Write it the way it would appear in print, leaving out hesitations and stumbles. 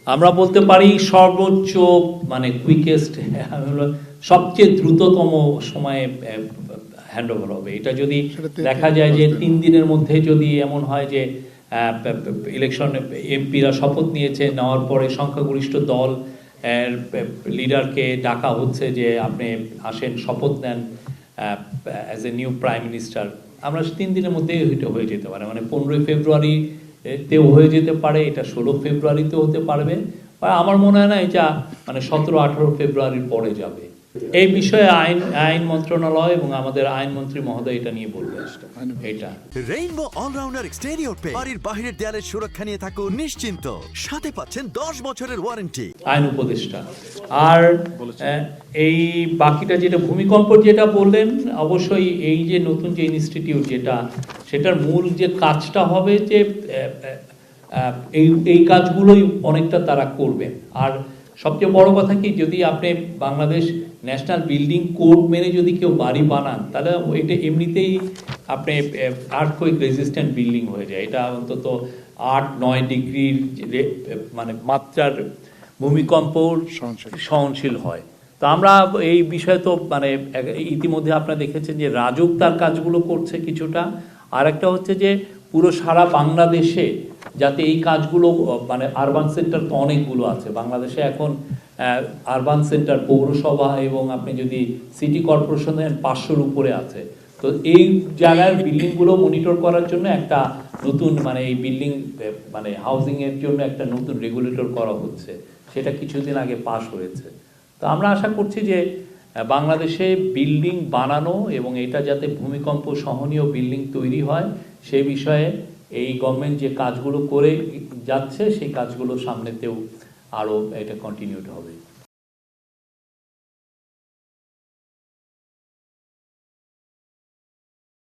আমরা বলতে পারি সর্বোচ্চ মানে কুইকেস্ট, সবচেয়ে দ্রুততম সময়ে হ্যান্ডওভার হবে। এটা যদি দেখা যায় যে 3 দিনের মধ্যে যদি এমন হয় যে ইলেকশন এমপিরা শপথ নিয়েছে, নেওয়ার পরে সংখ্যাগরিষ্ঠ দল লিডারকে ডাকা হচ্ছে যে আপনি আসেন শপথ নেন as a new prime minister, আমরা 3 দিনের মধ্যেই এটা হয়ে যেতে পারে। মানে 15ই ফেব্রুয়ারিতেও হয়ে যেতে পারে, এটা 16 ফেব্রুয়ারিতেও হতে পারবে, আমার মনে হয় না এটা মানে 17-18 ফেব্রুয়ারির পরে যাবে। এই বিষয়ে আইন মন্ত্রণালয় এবং আমাদের আইনমন্ত্রী মহোদয় এটা নিয়ে বলবে। এটা রেইনবো অলরাউন্ডার এক্সটেরিয়র পেইন্ট, বাড়ির বাহিরের দেয়ালের সুরক্ষা নিয়ে থাকুন নিশ্চিন্ত, সাথে পাচ্ছেন 10 বছরের ওয়ারেন্টি। আইন উপদেষ্টা আর এই বাকিটা যেটা ভূমিকম্প যেটা বললেন, অবশ্যই এই যে নতুন যে ইনস্টিটিউট যেটা, সেটার মূল যে কাজটা হবে যে এই কাজগুলোই অনেকটা তারা করবেন। আর সবচেয়ে বড় কথা কি, যদি আপনি বাংলাদেশ ন্যাশনাল বিল্ডিং কোড মেনে যদি কেউ বাড়ি বানান, তাহলে এটা এমনিতেই আপনি আর্থকুয়েক রেজিস্ট্যান্ট বিল্ডিং হয়ে যায়। এটা অন্তত 8-9 ডিগ্রির মানে মাত্রার ভূমিকম্প সহনশীল হয়। তো আমরা এই বিষয়ে তো মানে ইতিমধ্যে আপনারা দেখেছেন যে রাজুক তার কাজগুলো করছে কিছুটা, আর একটা হচ্ছে যে পুরো সারা বাংলাদেশে যাতে এই কাজগুলো মানে আরবান সেন্টার তো অনেকগুলো আছে বাংলাদেশে এখন, আরবান সেন্টার পৌরসভা এবং আপনি যদি সিটি কর্পোরেশন দেন 500-র উপরে আছে। তো এই জায়গার বিল্ডিংগুলো মনিটর করার জন্য একটা নতুন মানে এই বিল্ডিং মানে হাউজিংয়ের জন্য একটা নতুন রেগুলেটর করা হচ্ছে, সেটা কিছুদিন আগে পাস হয়েছে। তো আমরা আশা করছি যে বাংলাদেশে বিল্ডিং বানানো এবং এটা যাতে ভূমিকম্প সহনীয় বিল্ডিং তৈরি হয়, সেই বিষয়ে এই গভর্নমেন্ট যে কাজগুলো করে যাচ্ছে সেই কাজগুলো সামনেতেও আরও এটা কন্টিনিউড হবে।